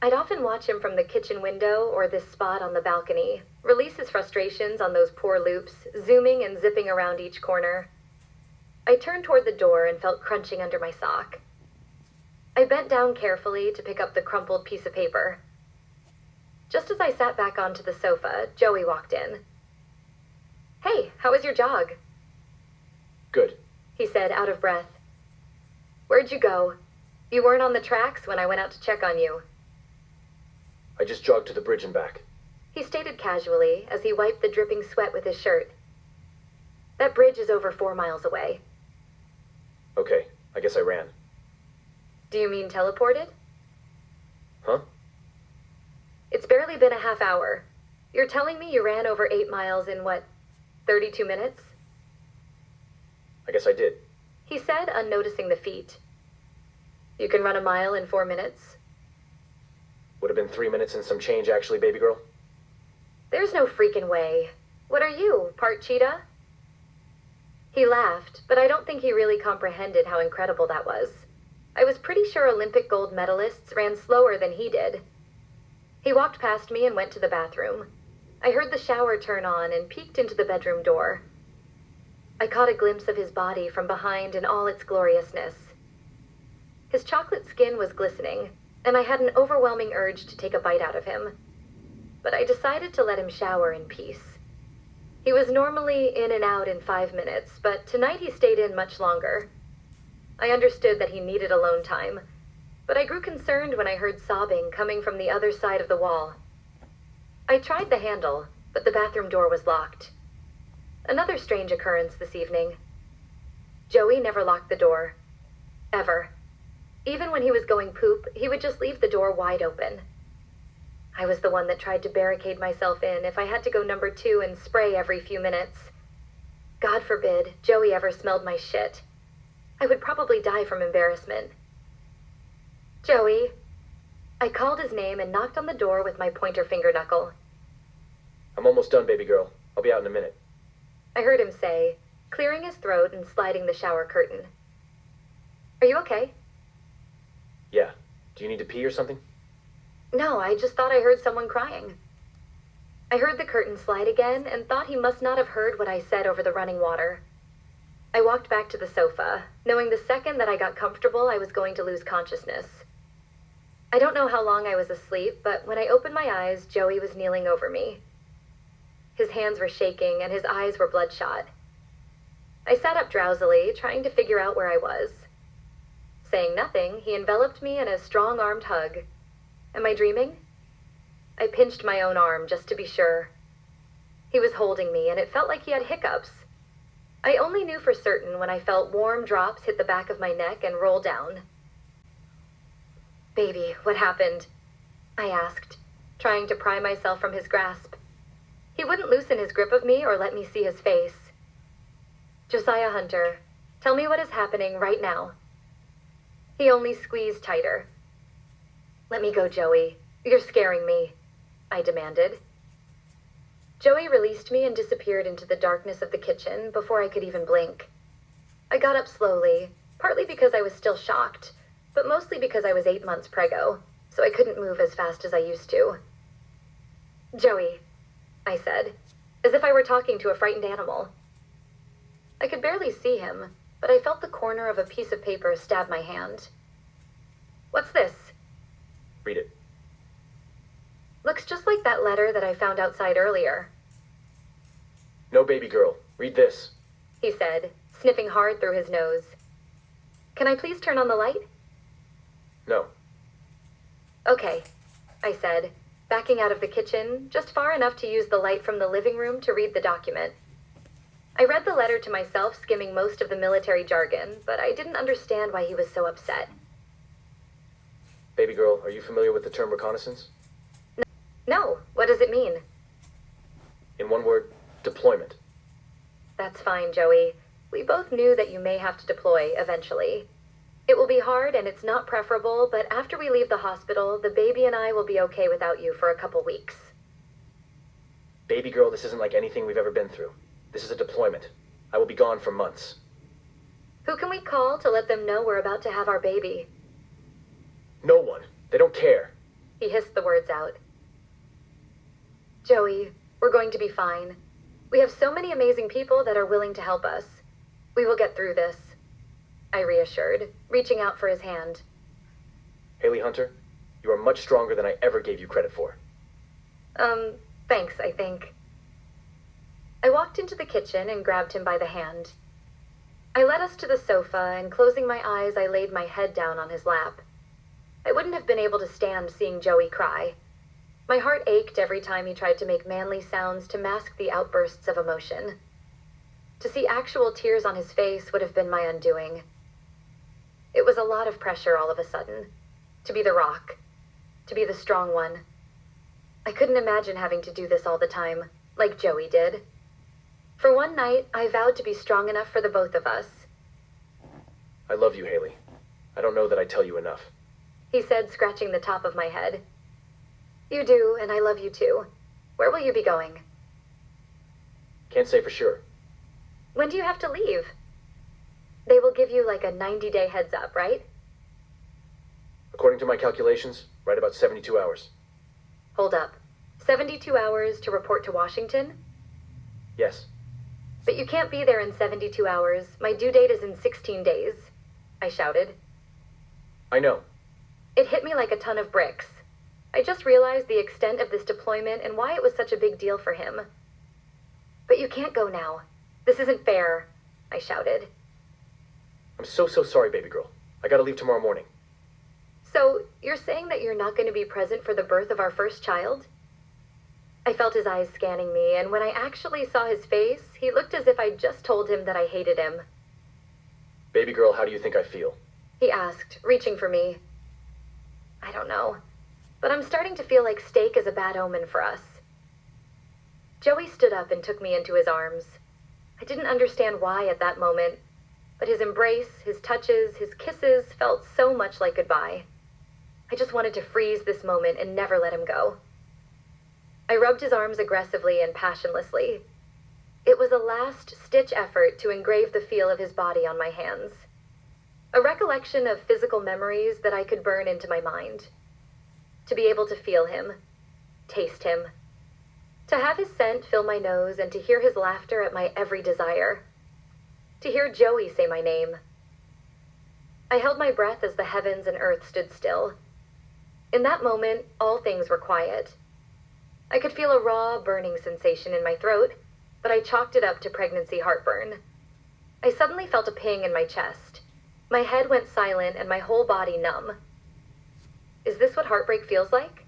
I'd often watch him from the kitchen window or this spot on the balcony, release his frustrations on those poor loops, zooming and zipping around each corner. I turned toward the door and felt crunching under my sock. I bent down carefully to pick up the crumpled piece of paper. Just as I sat back onto the sofa, Joey walked in. "Hey, how was your jog?" "Good," he said, out of breath. "Where'd you go? You weren't on the tracks when I went out to check on you." "I just jogged to the bridge and back," he stated casually as he wiped the dripping sweat with his shirt. "That bridge is over 4 miles away." "Okay, I guess I ran." "Do you mean teleported?" "Huh?" "It's barely been a half hour. You're telling me you ran over 8 miles in, what, 32 minutes? "I guess I did." he said, unnoticing the feat. "You can run a mile in 4 minutes?" "Would have been 3 minutes and some change, actually, baby girl." "There's no freaking way. What are you, part cheetah?" He laughed, but I don't think he really comprehended how incredible that was. I was pretty sure Olympic gold medalists ran slower than he did. He walked past me and went to the bathroom. I heard the shower turn on and peeked into the bedroom door. I caught a glimpse of his body from behind in all its gloriousness. His chocolate skin was glistening, and I had an overwhelming urge to take a bite out of him. But I decided to let him shower in peace. He was normally in and out in 5 minutes, but tonight he stayed in much longer. I understood that he needed alone time, but I grew concerned when I heard sobbing coming from the other side of the wall. I tried the handle, but the bathroom door was locked. Another strange occurrence this evening. Joey never locked the door. Ever. Even when he was going poop, he would just leave the door wide open. I was the one that tried to barricade myself in if I had to go number 2 and spray every few minutes. God forbid Joey ever smelled my shit. I would probably die from embarrassment. "Joey." I called his name and knocked on the door with my pointer finger knuckle. "I'm almost done, baby girl. I'll be out in a minute." I heard him say, clearing his throat and sliding the shower curtain. "Are you okay?" "Yeah. Do you need to pee or something?" "No, I just thought I heard someone crying." I heard the curtain slide again and thought he must not have heard what I said over the running water. I walked back to the sofa, knowing the second that I got comfortable I was going to lose consciousness. I don't know how long I was asleep, but when I opened my eyes, Joey was kneeling over me. His hands were shaking and his eyes were bloodshot. I sat up drowsily, trying to figure out where I was. Saying nothing, he enveloped me in a strong-armed hug. Am I dreaming? I pinched my own arm just to be sure. He was holding me, and it felt like he had hiccups. I only knew for certain when I felt warm drops hit the back of my neck and roll down. "Baby, what happened?" I asked, trying to pry myself from his grasp. He wouldn't loosen his grip of me or let me see his face. "Josiah Hunter, tell me what is happening right now." He only squeezed tighter. "Let me go, Joey. You're scaring me," I demanded. Joey released me and disappeared into the darkness of the kitchen before I could even blink. I got up slowly, partly because I was still shocked, but mostly because I was 8 months preggo, so I couldn't move as fast as I used to. "Joey," I said, as if I were talking to a frightened animal. I could barely see him, but I felt the corner of a piece of paper stab my hand. "What's this?" "Read it." "Looks just like that letter that I found outside earlier." "No, baby girl. Read this," he said, sniffing hard through his nose. "Can I please turn on the light?" "No." "Okay," I said, backing out of the kitchen, just far enough to use the light from the living room to read the document. I read the letter to myself, skimming most of the military jargon, but I didn't understand why he was so upset. "Baby girl, are you familiar with the term reconnaissance?" "No, what does it mean?" "In one word, deployment." "That's fine, Joey. We both knew that you may have to deploy eventually. It will be hard and it's not preferable, but after we leave the hospital, the baby and I will be okay without you for a couple weeks." "Baby girl, this isn't like anything we've ever been through. This is a deployment. I will be gone for months." "Who can we call to let them know we're about to have our baby?" "No one. They don't care." He hissed the words out. Joey, we're going to be fine. We have so many amazing people that are willing to help us. We will get through this, I reassured, reaching out for his hand. Haley Hunter, you are much stronger than I ever gave you credit for. Thanks, I think. I walked into the kitchen and grabbed him by the hand. I led us to the sofa, and closing my eyes, I laid my head down on his lap. I wouldn't have been able to stand seeing Joey cry. My heart ached every time he tried to make manly sounds to mask the outbursts of emotion. To see actual tears on his face would have been my undoing. It was a lot of pressure all of a sudden. To be the rock. To be the strong one. I couldn't imagine having to do this all the time, like Joey did. For one night, I vowed to be strong enough for the both of us. I love you, Haley. I don't know that I tell you enough. He said, scratching the top of my head. You do, and I love you too. Where will you be going? Can't say for sure. When do you have to leave? They will give you like a 90-day heads up, right? According to my calculations, right about 72 hours. Hold up. 72 hours to report to Washington? Yes. But you can't be there in 72 hours. My due date is in 16 days, I shouted. I know. It hit me like a ton of bricks. I just realized the extent of this deployment and why it was such a big deal for him. But you can't go now. This isn't fair, I shouted. I'm so sorry, baby girl. I gotta leave tomorrow morning. So, you're saying that you're not going to be present for the birth of our first child? I felt his eyes scanning me, and when I actually saw his face, he looked as if I'd just told him that I hated him. Baby girl, how do you think I feel? He asked, reaching for me. I don't know, but I'm starting to feel like steak is a bad omen for us. Joey stood up and took me into his arms. I didn't understand why at that moment, but his embrace, his touches, his kisses felt so much like goodbye. I just wanted to freeze this moment and never let him go. I rubbed his arms aggressively and passionlessly. It was a last-ditch effort to engrave the feel of his body on my hands. A recollection of physical memories that I could burn into my mind. To be able to feel him, taste him. To have his scent fill my nose and to hear his laughter at my every desire. To hear Joey say my name. I held my breath as the heavens and earth stood still. In that moment, all things were quiet. I could feel a raw, burning sensation in my throat, but I chalked it up to pregnancy heartburn. I suddenly felt a ping in my chest. My head went silent and my whole body numb. Is this what heartbreak feels like?